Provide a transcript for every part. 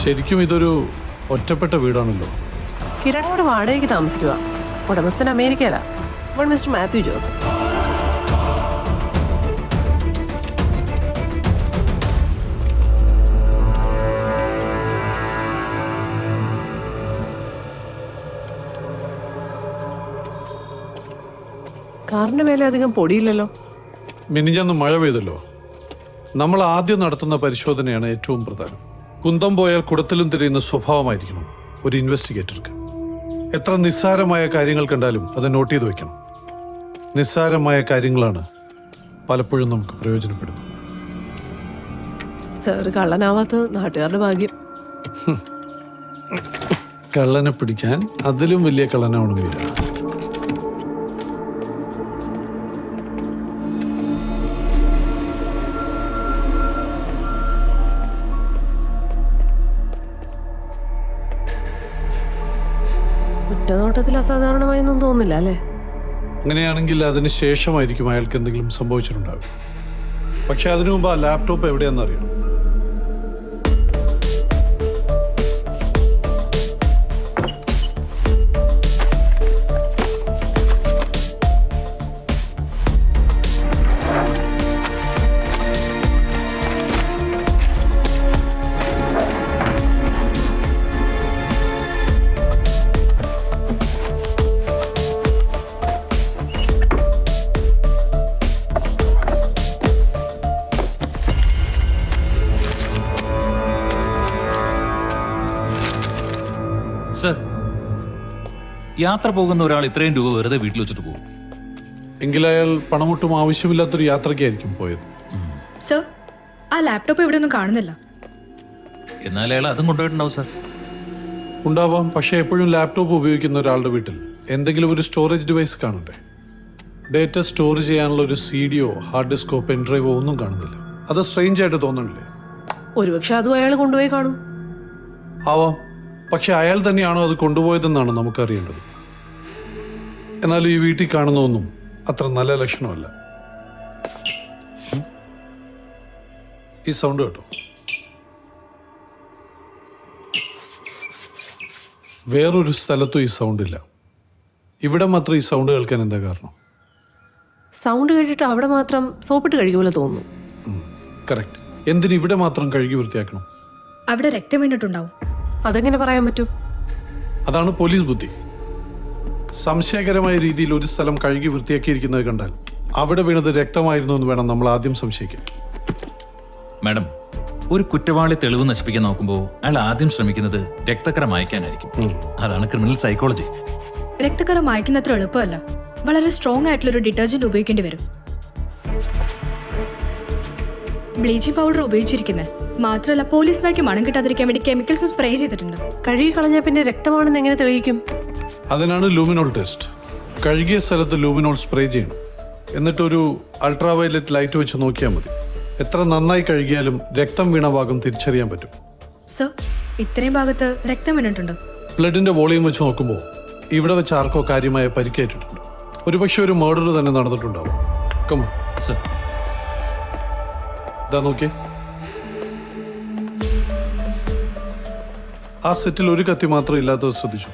ശരിക്കും ഇതൊരു ഒറ്റപ്പെട്ട വീടാണല്ലോ. കിരണോട് വാടകയ്ക്ക് താമസിക്കുക. ഉടമസ്ഥൻ അമേരിക്കയിലാ. Mister Mathew Joseph. കാറിന്റെ മേലെ അധികം പൊടിയില്ലല്ലോ. മിനിഞ്ഞന്ന് മഴ പെയ്തല്ലോ. നമ്മൾ ആദ്യം നടത്തുന്ന പരിശോധനയാണ് ഏറ്റവും പ്രധാനം. കുന്തം പോയാൽ കുടത്തിലും തിരിയുന്ന സ്വഭാവമായിരിക്കണം ഒരു ഇൻവെസ്റ്റിഗേറ്റർക്ക്. എത്ര നിസ്സാരമായ കാര്യങ്ങൾ കണ്ടാലും അത് നോട്ട് ചെയ്ത് വെക്കണം. നിസ്സാരമായ കാര്യങ്ങളാണ് പലപ്പോഴും നമുക്ക് പ്രയോജനപ്പെടുന്നത്. സാറ് കള്ളനാവാത്തത് നാട്ടുകാരുടെ ഭാഗ്യം. കള്ളനെ പിടിക്കാൻ അതിലും വലിയ കള്ളനാവണമെന്നില്ല. ഒറ്റനോട്ടത്തിൽ അസാധാരണമായൊന്നും തോന്നില്ല അല്ലേ? അങ്ങനെയാണെങ്കിൽ അതിന് ശേഷമായിരിക്കും അയാൾക്ക് എന്തെങ്കിലും സംഭവിച്ചിട്ടുണ്ടാകും. പക്ഷെ അതിനു മുമ്പ് ആ ലാപ്ടോപ്പ് എവിടെയാണെന്ന് അറിയണം. സർ, യാത്ര പോകുന്ന ഒരാൾ ഇത്രയും രൂപ വെറുതെ വീട്ടിൽ വെച്ചിട്ട് പോകും? എങ്കിൽ അയാൾ പണമൊട്ടും ആവശ്യമില്ലാത്തൊരു യാത്രയ്ക്കായിരിക്കും പോയത്. സർ, ആ ലാപ്ടോപ്പ് ഇവിടെ ഒന്നും കാണുന്നില്ല. എന്നാൽ അയാൾ അതും കൊണ്ടുപോയിട്ടുണ്ടാവും സർ. ഉണ്ടാവാം. പക്ഷേ എപ്പോഴും ലാപ്ടോപ്പ് ഉപയോഗിക്കുന്ന ഒരാളുടെ വീട്ടിൽ എന്തെങ്കിലും ഒരു സ്റ്റോറേജ് ഡിവൈസ് കാണണ്ടേ? ഡേറ്റ സ്റ്റോർ ചെയ്യാനുള്ള ഒരു സിഡിയോ ഹാർഡ് ഡിസ്കോ പെൻഡ്രൈവോ ഒന്നും കാണുന്നില്ല. അത് സ്ട്രെയിഞ്ച് ആയിട്ട് തോന്നണില്ലേ? ഒരുപക്ഷെ അതും അയാൾ കൊണ്ടുപോയി കാണും. ആവാം. പക്ഷെ അയാൾ തന്നെയാണോ അത് കൊണ്ടുപോയതെന്നാണ് നമുക്കറിയേണ്ടത്. എന്നാലും ഈ വീട്ടിൽ കാണുന്നതൊന്നും അത്ര നല്ല ലക്ഷണമല്ല. ഈ സൗണ്ട് കേട്ടോ. വേറൊരു സ്ഥലത്തും ഈ സൗണ്ട് ഇല്ല. ഇവിടെ മാത്രം ഈ സൗണ്ട് കേൾക്കാൻ എന്താ കാരണം? സൗണ്ട് കേട്ടിട്ട് അവിടെ മാത്രം സോപ്പിട്ട് കഴിക്കുമല്ലോ തോന്നുന്നു. കറക്റ്റ്. എന്തിന് ഇവിടെ മാത്രം കഴുകി വൃത്തിയാക്കണം? അവിടെ രക്തം വീണിട്ടുണ്ടാവും. അതെങ്ങനെ പറയാൻ പറ്റും? അതാണ് പോലീസ് ബുദ്ധി. സംശയകരമായ രീതിയിൽ ഒരു സ്ഥലം കഴുകി വൃത്തിയാക്കിയിരിക്കുന്നത് കണ്ടാൽ അവിടെ വീണത് രക്തമായിരുന്നു എന്ന് വേണം നമ്മൾ ആദ്യം സംശയിക്കാൻ. മാഡം, ഒരു കുറ്റവാളി തെളിവ് നശിപ്പിക്കാൻ നോക്കുമ്പോൾ അയാൾ ആദ്യം ശ്രമിക്കുന്നത് രക്തക്കറ മായ്ക്കാനായിരിക്കും. അതാണ് ക്രിമിനൽ സൈക്കോളജി. രക്തക്കറ മായ്ക്കുന്നത്ര എളുപ്പമല്ല. വളരെ സ്ട്രോങ് ആയിട്ടുള്ള ഒരു ഡിറ്റർജന്റ് ഉപയോഗിക്കേണ്ടി വരും. ബ്ലീച്ചിങ് പൗഡർ ഉപയോഗിച്ചിരിക്കുന്നത് മാത്രമല്ല, പോലീസ് നായ്ക്ക് മണം കിട്ടാതിരിക്കാൻ വേണ്ടി കെമിക്കൽസും സ്പ്രേ ചെയ്തിട്ടുണ്ട്. കഴുകി കളഞ്ഞാൽ പിന്നെ രക്തമാണെന്ന് എങ്ങനെ തെളിയിക്കും? അതിനാണ് ലൂമിനോൾ ടെസ്റ്റ്. കഴുകിയ സ്ഥലത്ത് ലൂമിനോൾ സ്പ്രേ ചെയ്യണം. എന്നിട്ടൊരു അൾട്രാവയലറ്റ് ലൈറ്റ് വെച്ച് നോക്കിയാൽ മതി. എത്ര നന്നായി കഴുകിയാലും രക്തം വീണ ഭാഗം തിരിച്ചറിയാൻ പറ്റും. സർ, ഇത്രയും ഭാഗത്ത് രക്തം വീണിട്ടുണ്ട്. ബ്ലഡിന്റെ വോളിയം വെച്ച് നോക്കുമ്പോൾ ഇവിടെ വെച്ച് ആർക്കോ കാര്യമായ പരിക്കേറ്റിട്ടുണ്ട്. ഒരുപക്ഷെ ഒരു മർഡർ തന്നെ നടന്നിട്ടുണ്ടാവും. Come on sir. ഇതാ നോക്കിയേ. ആ സെറ്റിൽ ഒരു കത്തി മാത്രം ഇല്ലാത്തത് ശ്രദ്ധിച്ചു.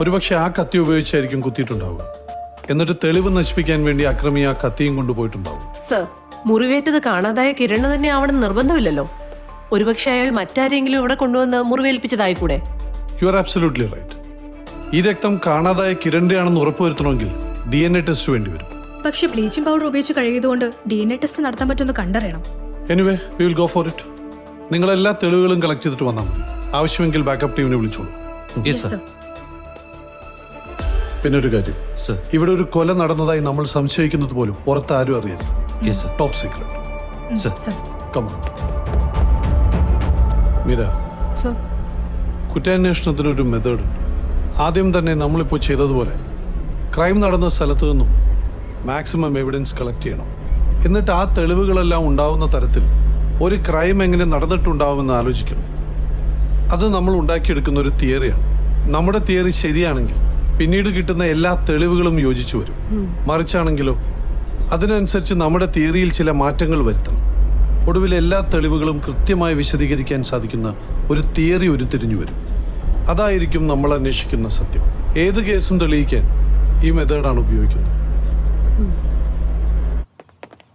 ഒരുപക്ഷെ ആ കത്തി ഉപയോഗിച്ചായിരിക്കും കുത്തിയിട്ടുണ്ടാവുക. എന്നിട്ട് തെളിവ് നശിപ്പിക്കാൻ വേണ്ടി അക്രമി ആ കത്തിയും കൊണ്ടുപോയിട്ടുണ്ടാവും. സർ, മുറിവേറ്റത് കാണാതായ കിരണ് തന്നെ അവിടെ നിർബന്ധമില്ലല്ലോ. ഒരുപക്ഷെ അയാൾ മറ്റാരെങ്കിലും ഇവിടെ കൊണ്ടുവന്ന് മുറിവേൽപ്പിച്ചതായിക്കൂടെ? You are absolutely right. ഈ രക്തം കാണാതായ കിരണിന്റെ ആണെന്ന് ഉറപ്പുവരുത്തണമെങ്കിൽ DNA ടെസ്റ്റ് വേണ്ടി വരും. പക്ഷെ ബ്ലീച്ചിങ് പൗഡർ ഉപയോഗിച്ച് കഴുകിയതുകൊണ്ട് DNA ടെസ്റ്റ് നടത്താൻ പറ്റുമെന്ന് കണ്ടറിയണം. Anyway, we will go for it. നിങ്ങൾ എല്ലാ തെളിവുകളും കളക്ട് ചെയ്തിട്ട് വന്നാൽ മതി. ആവശ്യമെങ്കിൽ ബാക്കപ്പ് ടീമിനെ വിളിച്ചോളൂ. Yes sir. പിന്നെ ഒരു കാര്യം, സർ. ഇവിടെ ഒരു കൊല നടന്നതായി നമ്മൾ സംശയിക്കുന്നത് പോലും പുറത്ത് ആരും അറിയരുത്. Yes sir. Top secret. Sir. Sir, come on Meera. Sir, കുറ്റാന്വേഷണത്തിനൊരു മെത്തേഡ് ഉണ്ട്. ആദ്യം തന്നെ നമ്മളിപ്പോൾ ചെയ്തതുപോലെ ക്രൈം നടന്ന സ്ഥലത്തു നിന്നും മാക്സിമം എവിഡൻസ് കളക്ട് ചെയ്യണം. എന്നിട്ട് ആ തെളിവുകളെല്ലാം ഉണ്ടാവുന്ന തരത്തിൽ ഒരു ക്രൈം എങ്ങനെ നടന്നിട്ടുണ്ടാവുമെന്ന് ആലോചിക്കണം. അത് നമ്മൾ ഉണ്ടാക്കിയെടുക്കുന്ന ഒരു തിയറിയാണ്. നമ്മുടെ തിയറി ശരിയാണെങ്കിൽ പിന്നീട് കിട്ടുന്ന എല്ലാ തെളിവുകളും യോജിച്ചു വരും. മറിച്ചാണെങ്കിലോ അതിനനുസരിച്ച് നമ്മുടെ തിയറിയിൽ ചില മാറ്റങ്ങൾ വരുത്തണം. ഒടുവിൽ എല്ലാ തെളിവുകളും കൃത്യമായി വിശദീകരിക്കാൻ സാധിക്കുന്ന ഒരു തിയറി ഉരുത്തിരിഞ്ഞു വരും. അതായിരിക്കും നമ്മൾ അന്വേഷിക്കുന്ന സത്യം. ഏത് കേസും തെളിയിക്കാൻ ഈ മെത്തേഡാണ് ഉപയോഗിക്കുന്നത്.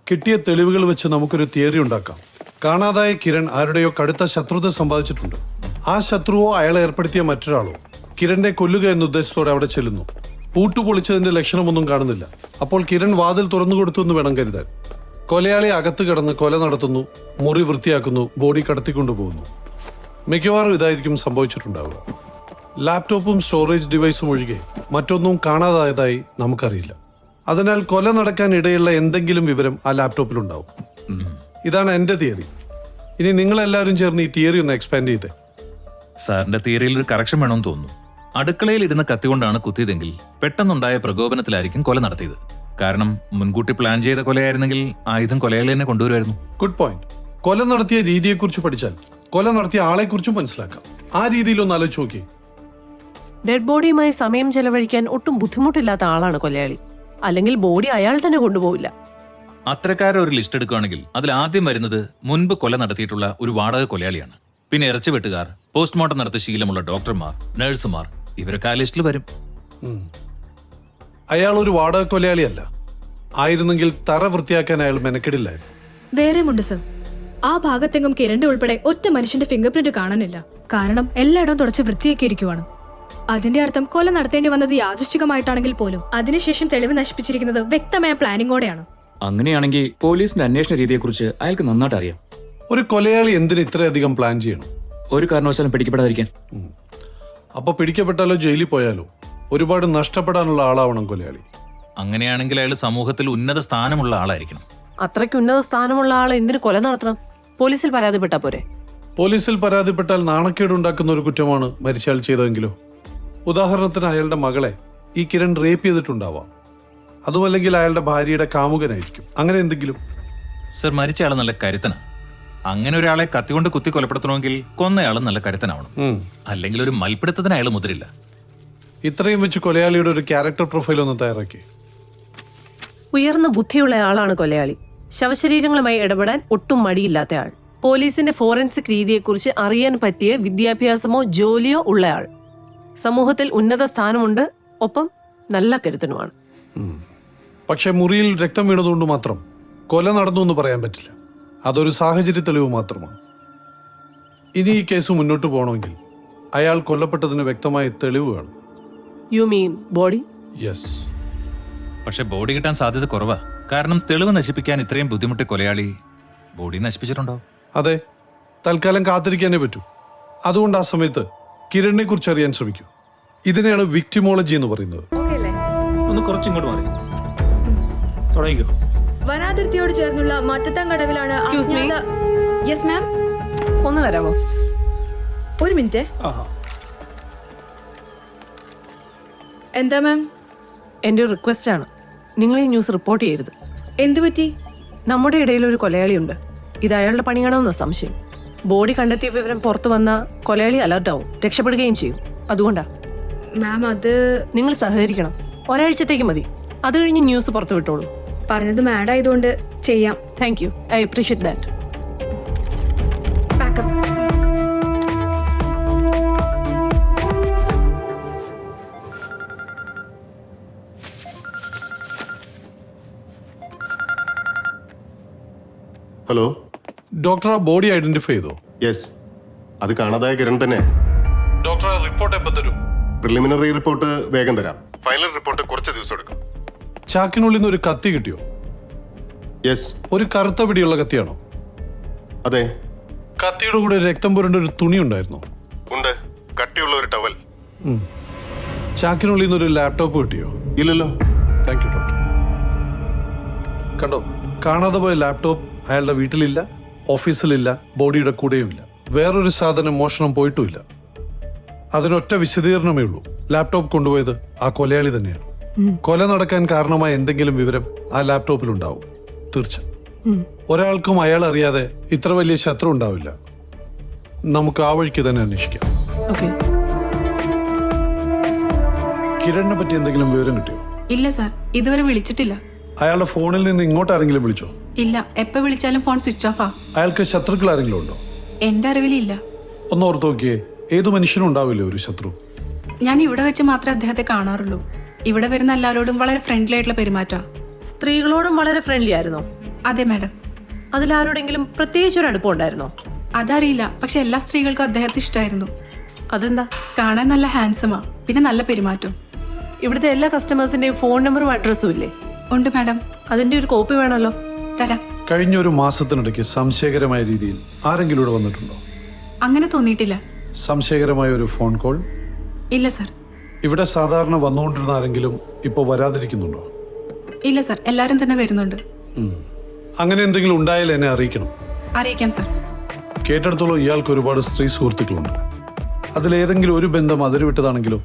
കിട്ടിയ തെളിവുകൾ വെച്ച് നമുക്കൊരു തിയറി ഉണ്ടാക്കാം. കാണാതായ കിരൺ ആരുടെയോ കടുത്ത ശത്രുത സമ്പാദിച്ചിട്ടുണ്ട്. ആ ശത്രുവോ അയാളെ ഏർപ്പെടുത്തിയ മറ്റൊരാളോ കിരണിനെ കൊല്ലുക എന്ന ഉദ്ദേശത്തോടെ അവിടെ ചെല്ലുന്നു. പൂട്ടുപൊളിച്ചതിന്റെ ലക്ഷണമൊന്നും കാണുന്നില്ല. അപ്പോൾ കിരൺ വാതിൽ തുറന്നു കൊടുത്തു എന്ന് വേണം കരുതാൻ. കൊലയാളി അകത്ത് കിടന്ന് കൊല നടത്തുന്നു, മുറി വൃത്തിയാക്കുന്നു, ബോഡി കടത്തിക്കൊണ്ടുപോകുന്നു. മിക്കവാറും ഇതായിരിക്കും സംഭവിച്ചിട്ടുണ്ടാവുക. ലാപ്ടോപ്പും സ്റ്റോറേജ് ഡിവൈസും ഒഴികെ മറ്റൊന്നും കാണാതായതായി നമുക്കറിയില്ല. അതിനാൽ കൊല നടക്കാൻ ഇടയുള്ള എന്തെങ്കിലും വിവരം ആ ലാപ്ടോപ്പിലുണ്ടാവും. ഇതാണ് എൻ്റെ തിയറി. ഇനി നിങ്ങളെല്ലാവരും ചേർന്ന് ഈ തിയറി ഒന്ന് എക്സ്പാൻഡ് ചെയ്തേ. സാറിന്റെ തിയറിയിൽ ഒരു കറക്ഷൻ വേണമെന്ന് തോന്നുന്നു. അടുക്കളയിൽ ഇരുന്ന കത്തി കൊണ്ടാണ് കുത്തിയതെങ്കിൽ പെട്ടെന്നുണ്ടായ പ്രകോപനത്തിലായിരിക്കും കൊല നടത്തിയത്. കാരണം മുൻകൂട്ടി പ്ലാൻ ചെയ്ത കൊലയായിരുന്നെങ്കിൽ ആയുധം കൊലയാളി തന്നെ കൊണ്ടുവരുമായിരുന്നു. Good point. കൊല നടത്തിയ രീതിയെക്കുറിച്ച് പഠിച്ചാൽ കൊല നടത്തിയ ആളെക്കുറിച്ചും മനസ്സിലാക്കാം. ആ രീതിയിലൊന്ന് ആലോചിച്ച് നോക്കി. ഡെഡ് ബോഡിയുമായി സമയം ചെലവഴിക്കാൻ ഒട്ടും ബുദ്ധിമുട്ടില്ലാത്ത ആളാണ് കൊലയാളി. അല്ലെങ്കിൽ ബോഡി അയാൾ തന്നെ കൊണ്ടുപോവില്ല. അത്തരക്കാരെ ഒരു ലിസ്റ്റ് എടുക്കുകയാണെങ്കിൽ അതിൽ ആദ്യം വരുന്നത് മുൻപ് കൊല നടത്തിയിട്ടുള്ള ഒരു വാടക കൊലയാളിയാണ്. പിന്നെ ഇറച്ചിവെട്ടുകാർ, പോസ്റ്റ്മോർട്ടം നടത്തിയ ശീലമുള്ള ഡോക്ടർമാർ, നഴ്സുമാർ, ഇവരൊക്കെ ആ ലിസ്റ്റിൽ വരും. അയാൾ ഒരു വാടക കൊലയാളിയല്ല. ആയിരുന്നെങ്കിൽ തറ വൃത്തിയാക്കാൻ അയാൾ മെനക്കെടില്ലായിരുന്നു. വേറെയുമുണ്ട് സർ. ആ ഭാഗത്തെങ്ങും കിരണിന്റെ ഉൾപ്പെടെ ഒറ്റ മനുഷ്യന്റെ ഫിംഗർ പ്രിന്റ് കാണാനില്ല. കാരണം എല്ലായിടവും തുടച്ച് വൃത്തിയാക്കിയിരിക്കുവാണ്. അതിന്റെ അർത്ഥം കൊല നടത്തേണ്ടി വന്നത് യാദൃശ്ചികമായിട്ടാണെങ്കിൽ പോലും അതിനുശേഷം തെളിവ് നശിപ്പിച്ചിരിക്കുന്നത് വ്യക്തമായ പ്ലാനിങ്ങോടെയാണ്. അങ്ങനെയാണെങ്കിൽ പോലീസിന്റെ അന്വേഷണ രീതിയെക്കുറിച്ച് അയാൾക്ക് നന്നായിട്ട് അറിയാം. ഒരു കൊലയാളി എന്തിന് ഇത്രയധികം പ്ലാൻ ചെയ്യണം? ഒരു കാരണവശാലും പിടിക്കപ്പെടാതിരിക്കാൻ. അപ്പൊ പിടിക്കപ്പെട്ടാലോ ജയിലിൽ പോയാലോ ഒരുപാട് നഷ്ടപ്പെടാനുള്ള ആളാവണം കൊലയാളി. അങ്ങനെയാണെങ്കിൽ അയാൾ സമൂഹത്തിൽ ഉന്നത സ്ഥാനമുള്ള ആളായിരിക്കണം. അത്രയ്ക്ക് ഉന്നത സ്ഥാനമുള്ള ആൾ എന്തിനു കൊല നടത്തണം? പോലീസിൽ പരാതിപ്പെട്ടാ പോരെ? പോലീസിൽ പരാതിപ്പെട്ടാൽ നാണക്കേടുണ്ടാക്കുന്ന ഒരു കുറ്റമാണ് മരിച്ചയാൾ ചെയ്തതെങ്കിലോ? ഉദാഹരണത്തിന് അയാളുടെ മകളെ ഈ കിരൺ റേപ്പ് ചെയ്തിട്ടുണ്ടാവാം. അതുമല്ലെങ്കിൽ അയാളുടെ ഭാര്യയുടെ കാമുകനായിരിക്കും. അങ്ങനെ എന്തെങ്കിലും. സർ, മരിച്ചയാൾ നല്ല കരുത്തനാണ്. അങ്ങനെ ഒരാളെ കത്തികൊണ്ട് കുത്തി കൊലപ്പെടുത്തണമെങ്കിൽ കൊന്നയാളും നല്ല കരുത്തനാവണം. അല്ലെങ്കിൽ ഒരു മൽപ്പിടുത്തത്തിന് അയാൾ മുതിരില്ല. ഇത്രയും വെച്ച് കൊലയാളിയുടെ ഒരു ക്യാരക്ടർ പ്രൊഫൈൽ ഒന്ന് തയ്യാറാക്കി. ഉയർന്ന ബുദ്ധിയുള്ള ആളാണ് കൊലയാളി. ശവശരീരങ്ങളുമായി ഇടപെടാൻ ഒട്ടും മടിയില്ലാത്ത ആൾ. പോലീസിന്റെ ഫോറൻസിക് രീതിയെക്കുറിച്ച് അറിയാൻ പറ്റിയ വിദ്യാഭ്യാസമോ ജോലിയോ ഉള്ളയാൾ. സമൂഹത്തിൽ ഉന്നത സ്ഥാനമുണ്ട്, ഒപ്പം നല്ല കരുത്തനുമാണ്. പക്ഷെ മുറിയിൽ രക്തം വീണതുകൊണ്ട് മാത്രം കൊല നടന്നു എന്ന് പറയാൻ പറ്റില്ല. അതൊരു സാഹചര്യ തെളിവ് മാത്രമാണ്. ഇനി ഈ കേസ് മുന്നോട്ട് പോകണമെങ്കിൽ അയാൾ കൊല്ലപ്പെട്ടതിന് വ്യക്തമായ തെളിവ് വേണം. You mean body? യെസ്. പക്ഷെ ബോഡി കിട്ടാൻ സാധ്യത കുറവാ. കാരണം തെളിവ് നശിപ്പിക്കാൻ ഇത്രയും ബുദ്ധിമുട്ടി കൊലയാളി ബോഡി നശിപ്പിച്ചിട്ടുണ്ടോ? അതെ, തൽക്കാലം കാത്തിരിക്കാനേ പറ്റൂ. അതുകൊണ്ട് ആ സമയത്ത് കിരണിനെ കുറിച്ച് അറിയാൻ ശ്രമിക്കൂ. ഇതിനെയാണ് വിക്ടിമോളജി എന്ന് പറയുന്നത്. ഒന്ന് കുറച്ചിങ്ങോട്ട് മാറി തുടങ്ങിക്കോ. വനാതിർത്തിയോട് ചേർന്നുള്ള മറ്റത്തങ്കടവിലാണ്. Excuse me? Yes ma'am. ഒന്ന് വരാമോ? ഒരു മിനിറ്റ്. എന്താ മാം? എൻ്റെ ഒരു റിക്വസ്റ്റ് ആണ്, നിങ്ങൾ ഈ ന്യൂസ് റിപ്പോർട്ട് ചെയ്യരുത്. എന്തു പറ്റി? നമ്മുടെ ഇടയിൽ ഒരു കൊലയാളിയുണ്ട്. ഇത് അയാളുടെ പണിയാണോന്ന സംശയം. ബോഡി കണ്ടെത്തിയ വിവരം പുറത്തു വന്ന കൊലയാളി അലർട്ടാവും, രക്ഷപ്പെടുകയും ചെയ്യും. അതുകൊണ്ടാ മാം, അത് നിങ്ങൾ സഹകരിക്കണം. ഒരാഴ്ചത്തേക്ക് മതി. അത് കഴിഞ്ഞ് ന്യൂസ് പുറത്തു വിട്ടോളൂ. പറഞ്ഞത് മാഡ് ആയതുകൊണ്ട് ചെയ്യാം. Thank you, I appreciate that. Hello doctor, ആ ബോഡി ഐഡന്റിഫൈ ചെയ്തോ? യെസ്, അത് കാണാതായ കിരൺ തന്നെ. ഡോക്ടർ, റിപ്പോർട്ട് എപ്പോൾ തരും? പ്രിലിമിനറി റിപ്പോർട്ട് വേഗം തരാം. ഫൈനൽ റിപ്പോർട്ട് കുറച്ച് ദിവസം എടുക്കും. ചാക്കിനുള്ളിൽ നിന്ന് ഒരു കത്തി കിട്ടിയോ? യെസ്. ഒരു കറുത്ത പിടിയുള്ള കത്തിയാണോ? അതെ. കത്തിയുടെ കൂടെ രക്തം പുരണ്ട ഒരു തുണി ഉണ്ടായിരുന്നോ? ഉണ്ട്, കട്ടിയുള്ള ഒരു ടവൽ. ചാക്കിനുള്ളിൽ നിന്നൊരു ലാപ്ടോപ്പ് കിട്ടിയോ? ഇല്ലല്ലോ. Thank you doctor. കണ്ടോ, കാണാതെ പോയ ലാപ്ടോപ്പ് അയാളുടെ വീട്ടിലില്ല, ഓഫീസിലില്ല, ബോഡിയുടെ കൂടെയുമില്ല. വേറൊരു സാധനം മോഷണം പോയിട്ടുമില്ല. അതിനൊറ്റ വിശദീകരണമേ ഉള്ളൂ. ലാപ്ടോപ്പ് കൊണ്ടുപോയത് ആ കൊലയാളി തന്നെയാണ്. കൊല നടക്കാൻ കാരണമായ എന്തെങ്കിലും വിവരം ആ ലാപ്ടോപ്പിലുണ്ടാവും, തീർച്ച. ഒരാൾക്കും അയാൾ അറിയാതെ ഇത്ര വലിയ ശത്രു ഉണ്ടാവില്ല. നമുക്ക് ആ വഴിക്ക് തന്നെ അന്വേഷിക്കാം. ഓക്കെ. കിരണിനെ പറ്റി എന്തെങ്കിലും വിവരം കിട്ടിയോ? ഇല്ല സാർ, ഇതുവരെ വിളിച്ചിട്ടില്ല. അയാളുടെ ഫോണിൽ നിന്ന് ഇങ്ങോട്ട് ആരെങ്കിലും വിളിച്ചോ? ഇല്ല, എപ്പോ വിളിച്ചാലും ഫോൺ സ്വിച്ച് ഓഫാ. അയാൾക്ക് ശത്രുക്കൾ ആരെങ്കിലും ഉണ്ടോ? എന്റെ അറിവിലില്ല. ഒന്ന് ഓർത്ത് നോക്കിയേ, ഏതു മനുഷ്യനും ഉണ്ടാവില്ലേ ഒരു ശത്രു? ഞാൻ ഇവിടെ വെച്ച് മാത്രമേ അദ്ദേഹത്തെ കാണാറുള്ളൂ. ഇവിടെ വരുന്ന എല്ലാവരോടും വളരെ ഫ്രണ്ട്ലി ആയിട്ടുള്ള പെരുമാറ്റം. സ്ത്രീകളോടും വളരെ ഫ്രണ്ട്ലി ആയിരുന്നോ? അതെ മാഡം. അതിലാരോടെങ്കിലും പ്രത്യേകിച്ചൊരു അടുപ്പം ഉണ്ടായിരുന്നോ? അതറിയില്ല, പക്ഷെ എല്ലാ സ്ത്രീകൾക്കും അദ്ദേഹത്തെ ഇഷ്ടമായിരുന്നു. അതെന്താ? കാണാൻ നല്ല ഹാൻസമാ, പിന്നെ നല്ല പെരുമാറ്റം. ഇവിടുത്തെ എല്ലാ കസ്റ്റമേഴ്സിന്റെയും ഫോൺ നമ്പറും അഡ്രസ്സും ഇല്ലേ? ഉണ്ട് മാഡം. അതിന്റെ ഒരു കോപ്പി വേണമല്ലോ. തരാം. കഴിഞ്ഞ ഒരു മാസത്തിനിടയ്ക്ക് സംശയകരമായ രീതിയിൽ ആരെങ്കിലും ഇവിടെ വന്നിട്ടുണ്ടോ? അങ്ങനെ തോന്നിയിട്ടില്ല. സംശയകരമായ ഒരു ഫോൺ കോൾ? ഇല്ല സർ. ഇവിടെ സാധാരണ വന്നുകൊണ്ടിരുന്ന ആരെങ്കിലും ഇപ്പോൾ വരാതിരിക്കുന്നുണ്ടോ? ഇല്ല സർ, എല്ലാവരും തന്നെ വരുന്നുണ്ട്. അങ്ങനെ എന്തെങ്കിലും ഉണ്ടായാൽ എന്നെ അറിയിക്കണം. അറിയിക്കാം സർ. കേട്ടെടുത്തോളം ഇയാൾക്ക് ഒരുപാട് സ്ത്രീ സുഹൃത്തുക്കളുണ്ട്. അതിലേതെങ്കിലും ഒരു ബന്ധം അതിരുവിട്ടതാണെങ്കിലോ?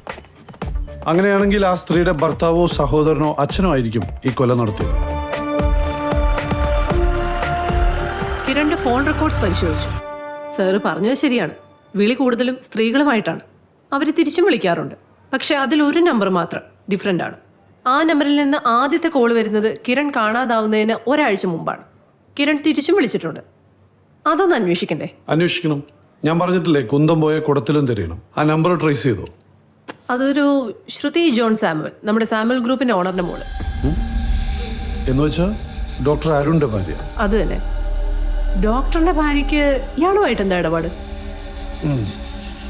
അങ്ങനെയാണെങ്കിൽ ആ സ്ത്രീയുടെ ഭർത്താവോ സഹോദരനോ അച്ഛനോ ആയിരിക്കും ഈ കൊല നടത്തിയത്. കിരണിന്റെ ഫോൺ റെക്കോർഡ്സ് പരിശോധിച്ചു. സാറ് പറഞ്ഞത് ശരിയാണ്. വിളി കൂടുതലും സ്ത്രീകളുമായിട്ടാണ്. അവർ തിരിച്ചും വിളിക്കാറുണ്ട്. പക്ഷെ അതിലൊരു നമ്പർ മാത്രം ഡിഫറെൻ്റ് ആണ്. ആ നമ്പറിൽ നിന്ന് ആദ്യത്തെ കോൾ വരുന്നത് കിരൺ കാണാതാവുന്നതിന് ഒരാഴ്ച മുമ്പാണ്. കിരൺ തിരിച്ചും വിളിച്ചിട്ടുണ്ട്. അതൊന്ന് അന്വേഷിക്കണ്ടേ? അന്വേഷിക്കണം. ഞാൻ പറഞ്ഞിട്ടില്ലേ, കുന്തം പോയ കുടത്തിലും തിരയണം. ആ നമ്പർ ട്രേസ് ചെയ്തോ? അതൊരു ശ്രുതി ജോൺ സാമുവൽ, നമ്മുടെ സാമുവൽ ഗ്രൂപ്പിന്റെ ഓണറിന്റെ മോള്. എന്ന് വെച്ചാൽ ഡോക്ടർ അരുണിന്റെ ഭാര്യ? അത് തന്നെ. ഡോക്ടറിന്റെ ഭാര്യയ്ക്ക് ഇയാളുമായിട്ട് എന്താ ഇടപാട്?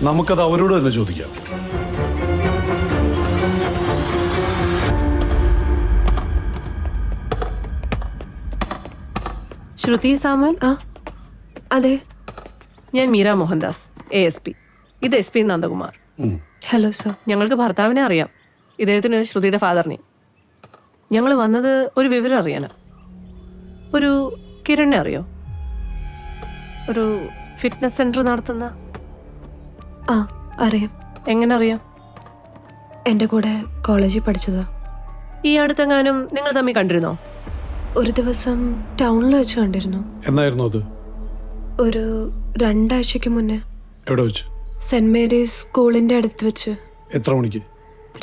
നമുക്കത് അവരോട് തന്നെ ചോദിക്കാം. ശ്രുതി സാമുവൽ? അതെ. ഞാൻ മീര മോഹൻദാസ്, ASP. ഇത് SP നന്ദകുമാർ. Hello sir. ഞങ്ങൾക്ക് ഭർത്താവിനെ അറിയാം, ഇദ്ദേഹത്തിന് ശ്രുതിയുടെ ഫാദറിനെ. ഞങ്ങൾ വന്നത് ഒരു വിവരം അറിയാനാ. ഒരു കിരണിനെ അറിയോ? ഒരു ഫിറ്റ്നസ് സെന്റർ നടത്തുന്ന? ആ, അറിയാം. എങ്ങനെ അറിയാം? എൻ്റെ കൂടെ കോളേജിൽ പഠിച്ചതാ. ഈ അടുത്തെങ്ങാനും നിങ്ങൾ തമ്മിൽ കണ്ടിരുന്നോ? ഒരു ദിവസം ടൗണിൽ വെച്ച് കണ്ടിരുന്നു. എന്നായിരുന്നു അത്? ഒരു 2 ആഴ്ചയ്ക്ക് മുന്നേ. എവിടെ വെച്ച്? സെന്റ് മേരീസ് സ്കൂളിൻ്റെ അടുത്ത് വെച്ച്. എത്ര മണിക്ക്?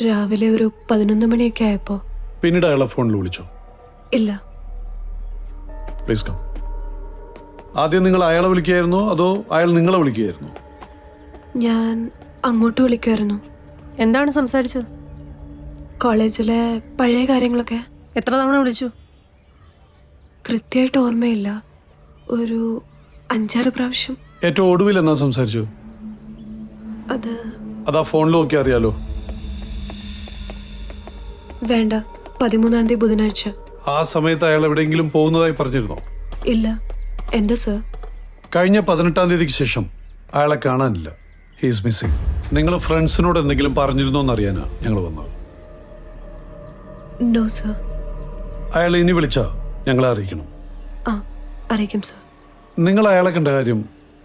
രാവിലെ ഒരു 11 മണിയൊക്കെ ആയപ്പോൾ. പിന്നീട് അയാളെ ഫോണിൽ വിളിച്ചോ? ഇല്ല. Please come. ആദ്യം നിങ്ങൾ അയാളെ വിളിക്കുകയായിരുന്നോ അതോ അയാൾ നിങ്ങളെ വിളിക്കുകയായിരുന്നോ? ഞാൻ അങ്ങോട്ട് വിളിക്കുമായിരുന്നു. എന്താണ് സംസാരിച്ചത്? കോളേജിലെ പഴയ കാര്യങ്ങളൊക്കെ. എത്ര തവണ വിളിച്ചു? കൃത്യമായിട്ട് ഓർമ്മയില്ല. ഒരു 5-6 പ്രാവശ്യം. ഏറ്റവും ഒടുവിൽ എന്നാ സംസാരിച്ചു? അതാ ഫോണിൽ നോക്കി അറിയാലോ. വേണ്ട, 13-ാം തീയതി ബുധനാഴ്ച. ആ സമയത്ത് അയാൾ എവിടെയെങ്കിലും പോകുന്നതായി പറഞ്ഞിരുന്നോ? ഇല്ല. എന്താ സർ? കഴിഞ്ഞ 18-ാം തീയതിക്ക് ശേഷം അയാളെ കാണാനില്ല. He's missing. നിങ്ങൾ ഫ്രണ്ട്സിനോട് എന്തെങ്കിലും പറഞ്ഞിരുന്നോ എന്നറിയാനാ ഞങ്ങൾ വന്നത്. No sir. അയാൾ ഇനി വിളിച്ചാ ഞങ്ങളെ അറിയിക്കണം. ആ, അറിയിക്കും സർ. നിങ്ങൾ അയാളെ കണ്ട കാര്യം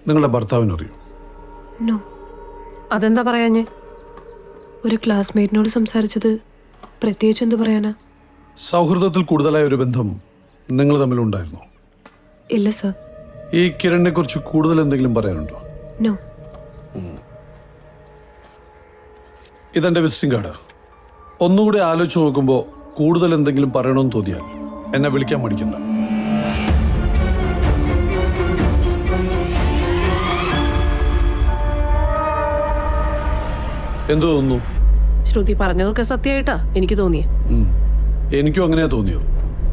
നിങ്ങളുടെ ഭർത്താവിനറിയോ? നോ. അതെന്താ പറയാഞ്ഞേ? ഒരു ക്ലാസ്മേറ്റിനോട് സംസാരിച്ചത്, പ്രത്യേകിച്ച് എന്ത് പറയാനാ? സൗഹൃദത്തിൽ കൂടുതലായ ഒരു ബന്ധം നിങ്ങൾ തമ്മിലുണ്ടായിരുന്നോ? ഇല്ല സർ. ഈ കിരണിനെ കുറിച്ച് കൂടുതൽ എന്തെങ്കിലും പറയാനുണ്ടോ? നോ. ഇതെന്റെ വിസിറ്റിംഗ് കാർഡ്. ഒന്നുകൂടി ആലോചിച്ച് നോക്കുമ്പോൾ കൂടുതൽ എന്തെങ്കിലും പറയണമെന്ന് തോന്നിയാൽ എന്നെ വിളിക്കാൻ മടിക്കണ്ട. എന്തു തോന്നുന്നു? ശ്രുതി പറഞ്ഞതൊക്കെ സത്യമായിട്ടാ എനിക്ക് തോന്നിയേ. എനിക്കും അങ്ങനെയാ തോന്നിയത്.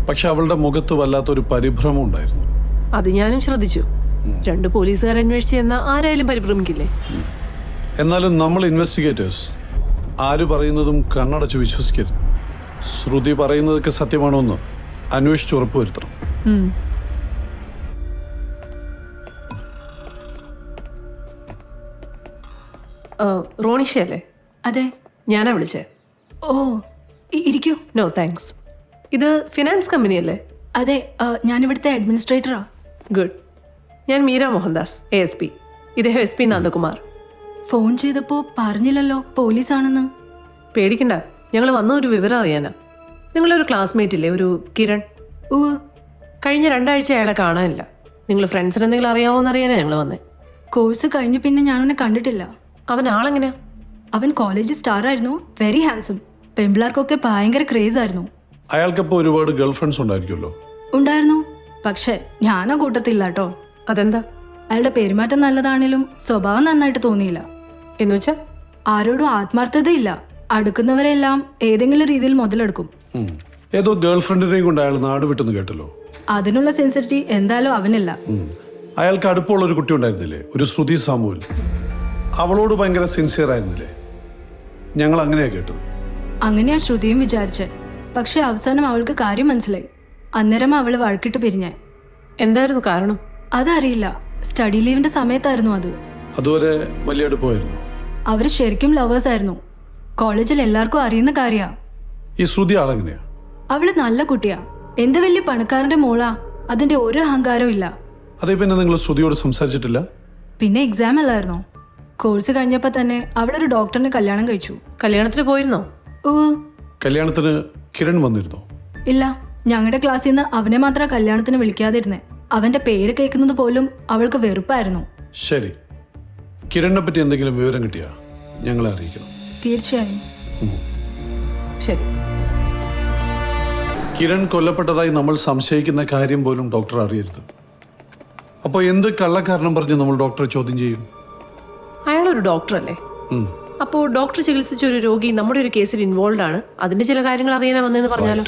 പക്ഷെ അവളുടെ മുഖത്ത് വല്ലാത്തൊരു പരിഭ്രമം ഉണ്ടായിരുന്നു. അത് ഞാനും ശ്രദ്ധിച്ചു. 2 പോലീസുകാർ അന്വേഷിച്ച് ചെന്നാൽ ആരായാലും പരിഭ്രമിക്കില്ലേ? എന്നാലും നമ്മൾ ഇൻവെസ്റ്റിഗേറ്റേഴ്സ് ആര് പറയുന്നതും കണ്ണടച്ച് വിശ്വസിക്കരുത്. ശ്രുതി പറയുന്നതൊക്കെ സത്യമാണോ എന്ന് അന്വേഷിച്ച് ഉറപ്പുവരുത്തണം. റോണിഷയല്ലേ? അതെ. ഞാനാ വിളിച്ചേ. ഓ, ഇരിക്കൂ. No thanks. ഇത് ഫിനാൻസ് കമ്പനിയല്ലേ? അതെ, ഞാനിവിടുത്തെ അഡ്മിനിസ്ട്രേറ്ററാ. ഗുഡ്. ഞാൻ മീര മോഹൻദാസ്, ASP. ഇദ്ദേഹം SP നന്ദകുമാർ. ഫോൺ ചെയ്തപ്പോ പറഞ്ഞില്ലല്ലോ പോലീസാണെന്ന്. പേടിക്കണ്ട, ഞങ്ങൾ വന്ന ഒരു വിവരം അറിയാനാ. നിങ്ങളൊരു ക്ലാസ്മേറ്റ് ഇല്ലേ, ഒരു കിരൺ? കഴിഞ്ഞ 2 ആഴ്ച അയാളെ കാണാനില്ല. നിങ്ങൾ ഫ്രണ്ട്സിന് എന്തെങ്കിലും അറിയാമോന്ന് അറിയാനാ ഞങ്ങൾ വന്നേ. കോഴ്സ് കഴിഞ്ഞ് പിന്നെ ഞാനവനെ കണ്ടിട്ടില്ല. അവൻ ആളെങ്ങനെയാ? അവൻ കോളേജിൽ സ്റ്റാർ ആയിരുന്നു. Very handsome. പെൺപിള്ളേർക്കൊക്കെ ഭയങ്കര ക്രേസ് ആയിരുന്നു. അയാൾക്കിപ്പോൾ ഒരുപാട് ഗേൾ ഫ്രണ്ട്സ് ഉണ്ടായിരിക്കുമല്ലോ. ഉണ്ടായിരുന്നു, പക്ഷെ ഞാനോ കൂട്ടത്തില്ല കേട്ടോ. അതെന്താ അയാളുടെ പെരുമാറ്റം നല്ലതാണേലും സ്വഭാവം നന്നായിട്ട് തോന്നിയില്ല. എന്ന് വെച്ചാ? ആരോടും ആത്മാർത്ഥതയില്ല. അടുക്കുന്നവരെല്ലാം ഏതെങ്കിലും രീതിയിൽ മുതലെടുക്കും. ഏതോ ഗേൾ ഫ്രണ്ടിനെയും കൊണ്ട് അയാൾ നാട് വിട്ടെന്ന് കേട്ടല്ലോ. അതിനുള്ള സെൻസിറ്റിവിറ്റി എന്തായാലും അവനില്ല. അയാൾക്ക് അടുപ്പമുള്ള ഒരു കുട്ടി ഉണ്ടായിരുന്നില്ലേ, ഒരു ശ്രുതി സാമുവൽ. അവളോട് ഭയങ്കര സിൻസിയർ ആയിരുന്നില്ലേ? ഞങ്ങൾ അങ്ങനെയാ കേട്ടത്. അങ്ങനെയാ ശ്രുതിയും വിചാരിച്ചേ. പക്ഷെ അവസാനം അവൾക്ക് കാര്യം മനസ്സിലായി. അന്നേരം അവള് വഴക്കിട്ട് പിരിഞ്ഞേ. എന്തായിരുന്നു കാരണം? അതറിയില്ല. സ്റ്റഡി ലീവിന്റെ സമയത്തായിരുന്നു അത്. അതുവരെ വലിയ അടുപ്പമായിരുന്നു. അവര് ശരിക്കും ലവേഴ്സ് ആയിരുന്നു. കോളേജിൽ എല്ലാവർക്കും അറിയുന്ന കാര്യാ. ഈ ശ്രുതി ആളെങ്ങനെയാ? അവള് നല്ല കുട്ടിയാ. എന്ത് വലിയ പണക്കാരന്റെ മോളാ. അതിന്റെ ഒരു അഹങ്കാരവും ഇല്ല. അതേ പിന്നെ നിങ്ങൾ ശ്രുതിയോട് സംസാരിച്ചിട്ടില്ല? പിന്നെ എക്സാം അല്ലായിരുന്നോ? കോഴ്സ് കഴിഞ്ഞപ്പോ തന്നെ അവളൊരു ഡോക്ടറിനെ കല്യാണം കഴിച്ചു. കല്യാണത്തിന് പോയിരുന്നോ? ഓ കല്യാണത്തിന് കിരൺ വന്നിരുന്നോ? ഇല്ല, ഞങ്ങളുടെ ക്ലാസ്സിൽ നിന്ന് അവനെ മാത്രം കല്യാണത്തിന് വിളിക്കാതിരുന്നേ. അവന്റെ പേര് കേൾക്കുന്നത് പോലും അവൾക്ക് വെറുപ്പായിരുന്നു. ശരി, കിരണിനെ പറ്റി എന്തെങ്കിലും വിവരം കിട്ടിയാ ഞങ്ങളെ അറിയിക്കണം. തീർച്ചയായും. ശരി. കിരൺ കൊല്ലപ്പെട്ടതായി നമ്മൾ സംശയിക്കുന്ന കാര്യം പോലും ഡോക്ടർ അറിയരുത്. അപ്പോൾ എന്ത് കള്ളക്കാരണം പറഞ്ഞ് നമ്മൾ ഡോക്ടറെ ചോദ്യം ചെയ്യും? അയാളൊരു ഡോക്ടറല്ലേ? അപ്പോൾ ഡോക്ടർ ചികിത്സിച്ച ഒരു രോഗി നമ്മുടെ ഒരു കേസിൽ ഇൻവോൾവ് ആണ്. അതിന്റെ ചില കാര്യങ്ങൾ അറിയാനാ വന്നതെന്ന് പറഞ്ഞാലോ?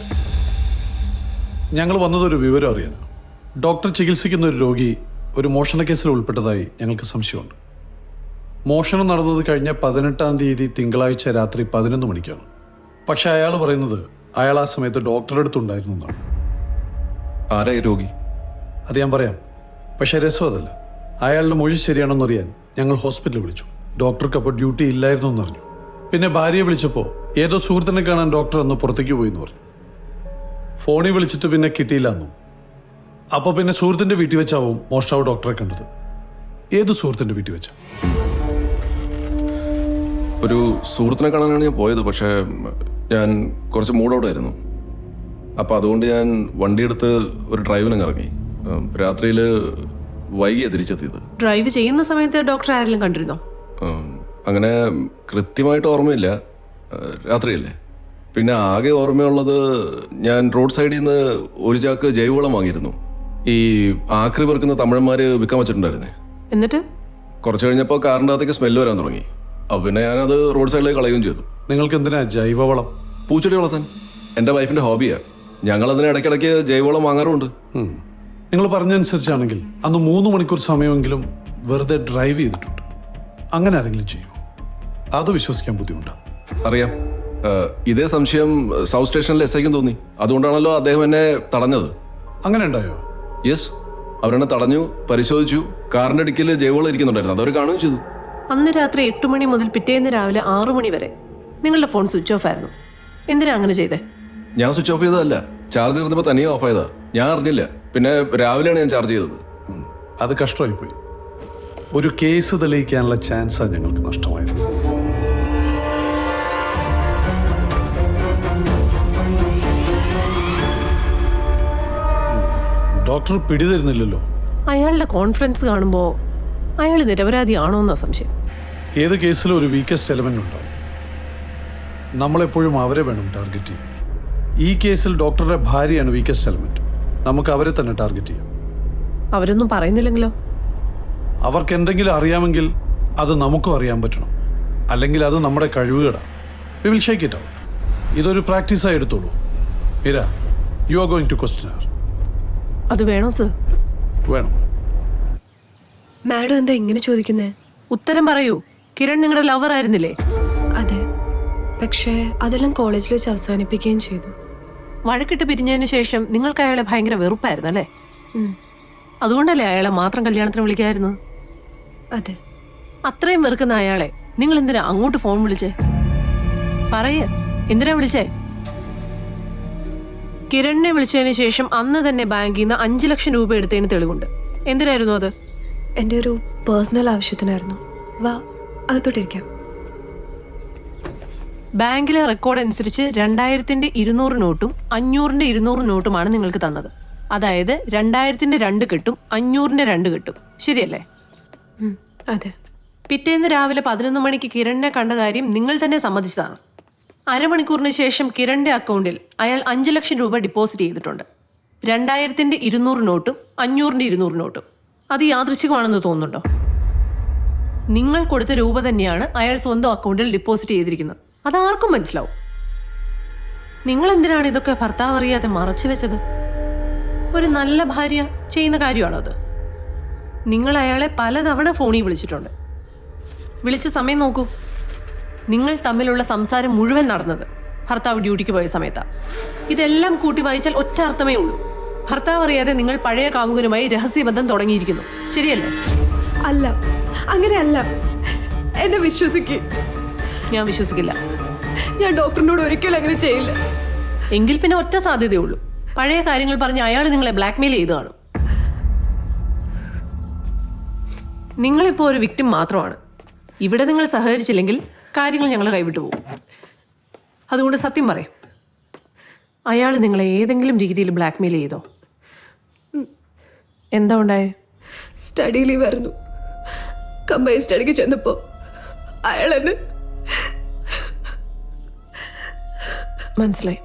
ഞങ്ങൾ വന്നതൊരു വിവരം അറിയാനാണ്. ഡോക്ടർ ചികിത്സിക്കുന്ന ഒരു രോഗി ഒരു മോഷണ കേസിൽ ഉൾപ്പെട്ടതായി ഞങ്ങൾക്ക് സംശയമുണ്ട്. മോഷണം നടന്നത് കഴിഞ്ഞ 18-ാം തീയതി തിങ്കളാഴ്ച രാത്രി 11 മണിക്കാണ്. പക്ഷെ അയാൾ പറയുന്നത് അയാൾ ആ സമയത്ത് ഡോക്ടറുടെ അടുത്തുണ്ടായിരുന്നു എന്നാണ്. ആരാ രോഗി? അത് ഞാൻ പറയാം, പക്ഷെ രസം അതല്ല. അയാളുടെ മൊഴി ശരിയാണെന്ന് അറിയാൻ ഞങ്ങൾ ഹോസ്പിറ്റലിൽ വിളിച്ചു. ഡോക്ടർക്ക് അപ്പോൾ ഡ്യൂട്ടി ഇല്ലായിരുന്നു എന്നറിഞ്ഞു. പിന്നെ ഭാര്യയെ വിളിച്ചപ്പോൾ ഏതോ സുഹൃത്തിനെ കാണാൻ ഡോക്ടർ അന്ന് പുറത്തേക്ക് പോയി എന്ന് പറഞ്ഞു. ഫോണിൽ വിളിച്ചിട്ട് പിന്നെ കിട്ടിയില്ല എന്നും. അപ്പോൾ പിന്നെ സുഹൃത്തിൻ്റെ വീട്ടിൽ വെച്ചാവും മോഷ്ടാവ് ഡോക്ടറെ കണ്ടത്. ഏത് സുഹൃത്തിൻ്റെ വീട്ടിൽ വെച്ച? ഒരു സുഹൃത്തിനെ കാണാനാണ് ഞാൻ പോയത്. പക്ഷേ ഞാൻ കുറച്ച് മൂഡ് ഔട്ട് ആയിരുന്നു. അപ്പോൾ അതുകൊണ്ട് ഞാൻ വണ്ടിയെടുത്ത് ഒരു ഡ്രൈവിനങ്ങ് ഇറങ്ങി. രാത്രിയിൽ വൈകിയാണ് തിരിച്ചെത്തിയത്. ഡ്രൈവ് ചെയ്യുന്ന സമയത്ത് ഡോക്ടർ ആരെങ്കിലും കണ്ടിരുന്നോ? അങ്ങനെ കൃത്യമായിട്ട് ഓർമ്മയില്ല, രാത്രിയല്ലേ. പിന്നെ ആകെ ഓർമ്മയുള്ളത് ഞാൻ റോഡ് സൈഡിൽ നിന്ന് ഒരു ചാക്ക് ജൈവവളം വാങ്ങിയിരുന്നു. ഈ ആക്രി പെറുക്കുന്ന തമിഴന്മാർ വിൽക്കാൻ വെച്ചിട്ടുണ്ടായിരുന്നേ. എന്നിട്ട് കുറച്ച് കഴിഞ്ഞപ്പോൾ കാറിൻ്റെ അകത്തേക്ക് സ്മെല്ല് വരാൻ തുടങ്ങി. അപ്പോൾ പിന്നെ ഞാനത് റോഡ് സൈഡിലേക്ക് കളയുകയും ചെയ്തു. നിങ്ങൾക്ക് എന്തിനാ ജൈവവളം? പൂച്ചെടി വളർത്താൻ എൻ്റെ വൈഫിൻ്റെ ഹോബിയാണ്. ഞങ്ങളതിന് ഇടയ്ക്കിടയ്ക്ക് ജൈവവളം വാങ്ങാറുമുണ്ട്. നിങ്ങൾ പറഞ്ഞനുസരിച്ചാണെങ്കിൽ അന്ന് 3 മണിക്കൂർ സമയമെങ്കിലും വെറുതെ ഡ്രൈവ് ചെയ്തിട്ടുണ്ട്. അങ്ങനെ ആരെങ്കിലും ചെയ്യൂ? അത് വിശ്വസിക്കാൻ ബുദ്ധിമുട്ടാണ്. അറിയാം. ഇതേ സംശയം സൗത്ത് സ്റ്റേഷനിലെ എസ്ഐക്കും തോന്നി. അതുകൊണ്ടാണല്ലോ അദ്ദേഹം എന്നെ തടഞ്ഞത്. അങ്ങനെ ഉണ്ടായോ? യെസ്, അവരെന്നെ തടഞ്ഞു, പരിശോധിച്ചു. കാറിൻ്റെ ഡിക്കിൽ ജൈവവളം ഇരിക്കുന്നുണ്ടായിരുന്നു. അതവർ കാണുകയും ചെയ്തു. അന്ന് രാത്രി 8 മണി മുതൽ പിറ്റേന്ന് രാവിലെ 6 മണി വരെ നിങ്ങളുടെ ഫോൺ സ്വിച്ച് ഓഫ് ആയിരുന്നു. എന്തിനാ അങ്ങനെ ചെയ്തേ? ഞാൻ സ്വിച്ച് ഓഫ് ചെയ്തതല്ല, ചാർജ് ചെയ്തപ്പോൾ തനിയെ ഓഫ് ആയതാ. ഞാൻ അറിഞ്ഞില്ല. പിന്നെ രാവിലെയാണ് ഞാൻ ചാർജ് ചെയ്തത്. അത് കഷ്ടമായിപ്പോയി. ഒരു കേസ് തെളിയിക്കാനുള്ള ചാൻസാണ് ഞങ്ങൾക്ക് നഷ്ടമായത്. ഡോക്ടർ പിടിതരുന്നില്ലല്ലോ. അയാളുടെ കോൺഫിഡൻസ് കാണുമ്പോൾ അയാൾ നിരപരാധിയാണോ എന്നാ സംശയം. ഏത് കേസിലും ഒരു വീക്കസ്റ്റ് എലമെന്റ് ഉണ്ടാവും. നമ്മളെപ്പോഴും അവരെ വേണം ടാർഗറ്റ് ചെയ്യാൻ. ഈ കേസിൽ ഡോക്ടറുടെ ഭാര്യയാണ് വീക്കസ്റ്റ് എലമെന്റ്. നമുക്ക് അവരെ തന്നെ ടാർഗറ്റ് ചെയ്യാം. അവരൊന്നും പറയുന്നില്ലെങ്കിലോ? അവർക്ക് എന്തെങ്കിലും അറിയാമെങ്കിൽ അത് നമുക്കും അറിയാൻ പറ്റണം. അല്ലെങ്കിൽ അത് നമ്മുടെ കഴിവുകേടാണ്. We will shake it out. ഇതൊരു പ്രാക്ടീസായി എടുത്തോളൂ. Meera, you are going to question her. അത് വേണോ സർ? വേണം. മാഡം എന്താ ഇങ്ങനെ ചോദിക്കുന്നേ? ഉത്തരം പറയൂ. കിരൺ നിങ്ങളുടെ ലവർ ആയിരുന്നില്ലേ? അതെ, പക്ഷേ അതെല്ലാം കോളേജിൽ വെച്ച് അവസാനിപ്പിക്കുകയും ചെയ്തു. വഴക്കിട്ട് പിരിഞ്ഞതിന് ശേഷം നിങ്ങൾക്ക് അയാളെ ഭയങ്കര വെറുപ്പായിരുന്നു അല്ലേ? അതുകൊണ്ടല്ലേ അയാളെ മാത്രം കല്യാണത്തിന് വിളിക്കായിരുന്നു? അതെ. അത്രയും വെറുക്കുന്ന അയാളെ നിങ്ങൾ എന്തിനാ അങ്ങോട്ട് ഫോൺ വിളിച്ചേ? പറയേ, എന്തിനാ വിളിച്ചേ? കിരണിനെ വിളിച്ചതിന് ശേഷം അന്ന് തന്നെ ബാങ്കിൽ നിന്ന് 5 ലക്ഷം രൂപ എടുത്തതിന് തെളിവുണ്ട്. എന്തിനായിരുന്നു അത്? എൻ്റെ ഒരു പേഴ്സണൽ ആവശ്യത്തിനായിരുന്നു. വാ, അകത്തോട്ടിരിക്കാം. ബാങ്കിലെ റെക്കോർഡ് അനുസരിച്ച് 2000-ന്റെ 200 നോട്ടും 500-ന്റെ 200 നോട്ടുമാണ് നിങ്ങൾക്ക് തന്നത്. അതായത് 2000-ന്റെ 2 കെട്ടും 500-ന്റെ 2 കെട്ടും. ശരിയല്ലേ? അതെ. പിറ്റേന്ന് രാവിലെ 11 മണിക്ക് കിരണിനെ കണ്ട കാര്യം നിങ്ങൾ തന്നെ സമ്മതിച്ചതാണ്. അരമണിക്കൂറിന് ശേഷം കിരണിന്റെ അക്കൗണ്ടിൽ അയാൾ 5 ലക്ഷം രൂപ ഡിപ്പോസിറ്റ് ചെയ്തിട്ടുണ്ട്. 2000-ന്റെ 200 നോട്ടും 500-ന്റെ 200 നോട്ടും. അത് യാദൃശ്ചികമാണെന്ന് തോന്നുന്നുണ്ടോ? നിങ്ങൾ കൊടുത്ത രൂപ തന്നെയാണ് അയാൾ സ്വന്തം അക്കൗണ്ടിൽ ഡിപ്പോസിറ്റ് ചെയ്തിരിക്കുന്നത്. അതാർക്കും മനസ്സിലാവും. നിങ്ങൾ എന്തിനാണ് ഇതൊക്കെ ഭർത്താവ് അറിയാതെ മറച്ചു വെച്ചത്? ഒരു നല്ല ഭാര്യ ചെയ്യുന്ന കാര്യമാണോ അത്? നിങ്ങൾ അയാളെ പലതവണ ഫോണിൽ വിളിച്ചിട്ടുണ്ട്. വിളിച്ച സമയം നോക്കൂ. നിങ്ങൾ തമ്മിലുള്ള സംസാരം മുഴുവൻ നടന്നത് ഭർത്താവ് ഡ്യൂട്ടിക്ക് പോയ സമയത്താണ്. ഇതെല്ലാം കൂട്ടി വായിച്ചാൽ ഒറ്റ അർത്ഥമേ ഉള്ളൂ. ഭർത്താവ് അറിയാതെ നിങ്ങൾ പഴയ കാമുകനുമായി രഹസ്യബന്ധം തുടങ്ങിയിരിക്കുന്നു. ശരിയല്ലേ? അല്ല, അങ്ങനെയല്ല. എന്നെ വിശ്വസിക്ക്. ഞാൻ വിശ്വസിക്കില്ല. ഞാൻ ഡോക്ടറിനോട് ഒരിക്കലും അങ്ങനെ ചെയ്യില്ല. എങ്കിൽ പിന്നെ ഒറ്റ സാധ്യതയുള്ളൂ. പഴയ കാര്യങ്ങൾ പറഞ്ഞ് അയാൾ നിങ്ങളെ ബ്ലാക്ക്മെയിൽ ചെയ്തു കാണും. നിങ്ങളിപ്പോൾ ഒരു വിക്ടിം മാത്രമാണ്. ഇവിടെ നിങ്ങൾ സഹകരിച്ചില്ലെങ്കിൽ കാര്യങ്ങൾ ഞങ്ങൾ കൈവിട്ടു പോകും. അതുകൊണ്ട് സത്യം പറയും, അയാൾ നിങ്ങളെ ഏതെങ്കിലും രീതിയിൽ ബ്ലാക്ക്മെയിൽ ചെയ്തോ? എന്താ ഉണ്ടായേ? സ്റ്റഡി ലീവ് ആയിരുന്നു. കമ്പൈൻ സ്റ്റഡിക്ക് ചെന്നപ്പോൾ അയാൾ എന്നെ മനസ്സിലായി.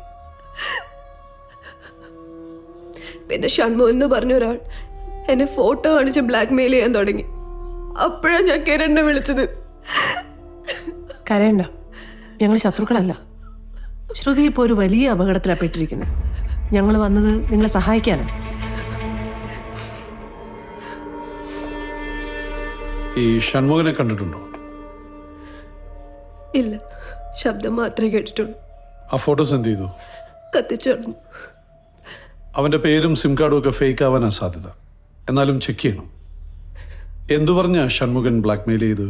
പിന്നെ ഷൺമു എന്ന് പറഞ്ഞ ഒരാൾ എന്നെ ഫോട്ടോ കാണിച്ച് ബ്ലാക്ക്മെയിൽ ചെയ്യാൻ തുടങ്ങി. അപ്പോഴാണ് ഞാൻ കിരണിനെ വിളിച്ചത്. കരയണ്ട, ഞങ്ങൾ ശത്രുക്കളല്ല. ശ്രുതി ഇപ്പോൾ ഒരു വലിയ അപകടത്തിലാണ് പെട്ടിരിക്കുന്നത്. ഞങ്ങൾ വന്നത് നിങ്ങളെ സഹായിക്കാനാണ്. ഈ ഷൺമുഖനെ കണ്ടിട്ടുണ്ടോ? ഇല്ല, ശബ്ദം മാത്രമേ കേട്ടിട്ടുള്ളൂ. ആ ഫോട്ടോസ് എന്ത് ചെയ്തു? കത്തിച്ചു കളഞ്ഞു. അവൻ്റെ പേരും സിം കാർഡും ഒക്കെ ഫേക്ക് ആവാനാണ് സാധ്യത. എന്നാലും ചെക്ക് ചെയ്യണം. എന്തു പറഞ്ഞ ഷൺമുഖൻ ബ്ലാക്ക്മെയിൽ ചെയ്ത്?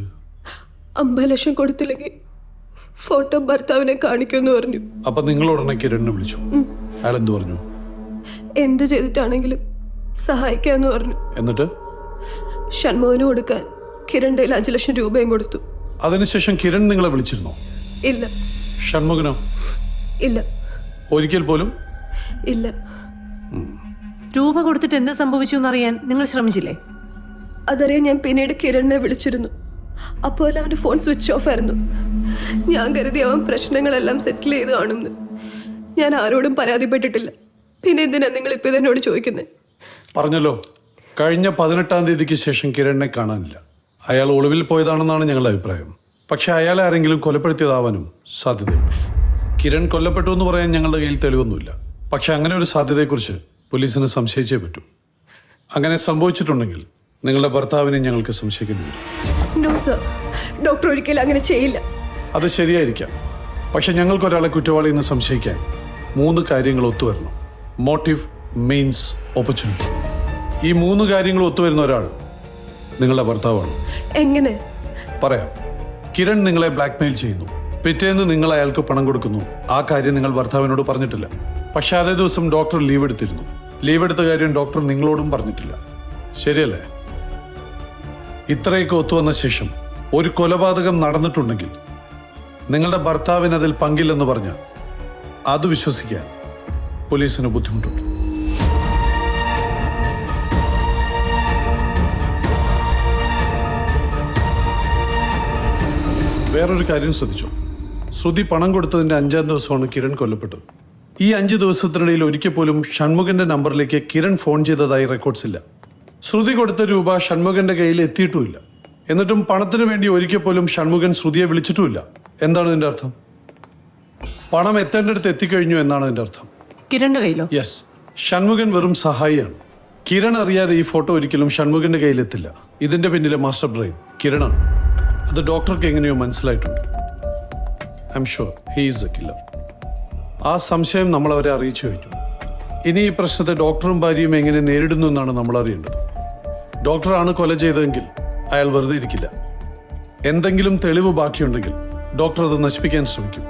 50 ലക്ഷം കൊടുത്തില്ലെങ്കിൽ ഫോട്ടോ ഭർത്താവിനെ കാണിക്കുമെന്ന് പറഞ്ഞു. അപ്പൊ നിങ്ങൾ ഉടനെ കിരണിനെ വിളിച്ചു. അയാൾ എന്തു പറഞ്ഞു? എന്ത് ചെയ്തിട്ടാണെങ്കിലും സഹായിക്കാന്ന് പറഞ്ഞു. എന്നിട്ട് ഷൺമോഹന് കൊടുക്കാൻ കിരണിന്റെ 5 ലക്ഷം രൂപയും കൊടുത്തു. അതിനുശേഷം കിരൺ നിങ്ങളെ വിളിച്ചിരുന്നോ? ഇല്ല. ഷൺമുഖനോ? ഇല്ല. ഒരിക്കൽ പോലും ഇല്ല. രൂപ കൊടുത്തിട്ട് എന്ത് സംഭവിച്ചു എന്നറിയാൻ നിങ്ങൾ ശ്രമിച്ചില്ലേ? അതറിയാൻ ഞാൻ പിന്നീട് കിരണിനെ വിളിച്ചിരുന്നു. അപ്പോൾ അവൻ്റെ ഫോൺ സ്വിച്ച് ഓഫ് ആയിരുന്നു. ഞാൻ കരുതി അവൻ പ്രശ്നങ്ങളെല്ലാം സെറ്റിൽ ചെയ്ത് കാണുമെന്ന്. ഞാൻ ആരോടും പരാതിപ്പെട്ടിട്ടില്ല. പിന്നെ എന്തിനാ നിങ്ങൾ ഇപ്പം ഇതെന്നോട് ചോദിക്കുന്നത്? പറഞ്ഞല്ലോ, കഴിഞ്ഞ 18-ാം തീയതിക്ക് ശേഷം കിരണിനെ കാണാനില്ല. അയാൾ ഒളിവിൽ പോയതാണെന്നാണ് ഞങ്ങളുടെ അഭിപ്രായം. പക്ഷെ അയാളെ ആരെങ്കിലും കൊലപ്പെടുത്തിയതാവാനും സാധ്യതയുണ്ട്. കിരൺ കൊല്ലപ്പെട്ടു എന്ന് പറയാൻ ഞങ്ങളുടെ കയ്യിൽ തെളിവൊന്നുമില്ല. പക്ഷെ അങ്ങനെ ഒരു സാധ്യതയെക്കുറിച്ച് പോലീസിന് സംശയിച്ചേ പറ്റൂ. അങ്ങനെ സംഭവിച്ചിട്ടുണ്ടെങ്കിൽ നിങ്ങളുടെ ഭർത്താവിനെ ഞങ്ങൾക്ക് സംശയിക്കേണ്ടി വരും. നോ സർ, ഡോക്ടർ ഒരിക്കലും അങ്ങനെ ചെയ്യില്ല. അത് ശരിയായിരിക്കാം. പക്ഷെ ഞങ്ങൾക്ക് ഒരാളെ കുറ്റവാളി എന്ന് സംശയിക്കാൻ 3 കാര്യങ്ങൾ ഒത്തുവരണം. Motive, means, opportunity. ഈ 3 കാര്യങ്ങൾ ഒത്തുവരുന്ന ഒരാൾ നിങ്ങളുടെ ഭർത്താവാണ്. എങ്ങനെ? പറയാം. കിരൺ നിങ്ങളെ ബ്ലാക്ക്മെയിൽ ചെയ്യുന്നു. പിറ്റേന്ന് നിങ്ങൾ അയാൾക്ക് പണം കൊടുക്കുന്നു. ആ കാര്യം നിങ്ങൾ ഭർത്താവിനോട് പറഞ്ഞിട്ടില്ല. പക്ഷെ അതേ ദിവസം ഡോക്ടർ ലീവ് എടുത്തിരുന്നു. ലീവ് എടുത്ത കാര്യം ഡോക്ടർ നിങ്ങളോടും പറഞ്ഞിട്ടില്ല. ശരിയല്ലേ? ഇത്രയൊക്കെ ഒത്തുവന്ന ശേഷം ഒരു കൊലപാതകം നടന്നിട്ടുണ്ടെങ്കിൽ നിങ്ങളുടെ ഭർത്താവിന് അതിൽ പങ്കില്ലെന്ന് പറഞ്ഞാൽ അത് വിശ്വസിക്കാൻ പോലീസിന് ബുദ്ധിമുട്ടുണ്ട്. വേറൊരു കാര്യം ശ്രദ്ധിച്ചോ? ശ്രുതി പണം കൊടുത്തതിൻ്റെ 5-ാം ദിവസമാണ് കിരൺ കൊല്ലപ്പെട്ടത്. ഈ 5 ദിവസത്തിനിടയിൽ ഒരിക്കൽ പോലും ഷൺമുഖന്റെ നമ്പറിലേക്ക് കിരൺ ഫോൺ ചെയ്തതായി റെക്കോർഡ്സ് ഇല്ല. ശ്രുതി കൊടുത്ത രൂപ ഷൺമുഖന്റെ കയ്യിൽ എത്തിയിട്ടുമില്ല. എന്നിട്ടും പണത്തിന് വേണ്ടി ഒരിക്കൽ പോലും ഷൺമുഖൻ ശ്രുതിയെ വിളിച്ചിട്ടുമില്ല. എന്താണ് ഇതിന്റെ അർത്ഥം? പണം എത്തേണ്ടടുത്ത് എത്തിക്കഴിഞ്ഞു എന്നാണ് ഇതിന്റെ അർത്ഥം. കിരണിന്റെ കയ്യിലോ? യെസ്. ഷൺമുഖൻ വെറും സഹായിയാണ്. കിരൺ അറിയാതെ ഈ ഫോട്ടോ ഒരിക്കലും ഷൺമുഖന്റെ കയ്യിലെത്തില്ല. ഇതിന്റെ പിന്നിലെ മാസ്റ്റർ ബ്രെയിൻ കിരണാണ്. അത് ഡോക്ടർക്ക് എങ്ങനെയോ മനസ്സിലായിട്ടുണ്ട്. I am sure he is A killer. ആ സംശയം നമ്മൾ അവരെ അറിയിച്ചു കഴിഞ്ഞു. ഇനി ഈ പ്രശ്നത്തെ ഡോക്ടറും ഭാര്യയും എങ്ങനെ നേരിടുന്നു എന്നാണ് നമ്മൾ അറിയേണ്ടത്. ഡോക്ടറാണ് കൊല ചെയ്തതെങ്കിൽ അയാൾ വെറുതെ ഇരിക്കില്ല. എന്തെങ്കിലും തെളിവ് ബാക്കിയുണ്ടെങ്കിൽ ഡോക്ടർ അത് നശിപ്പിക്കാൻ ശ്രമിക്കും.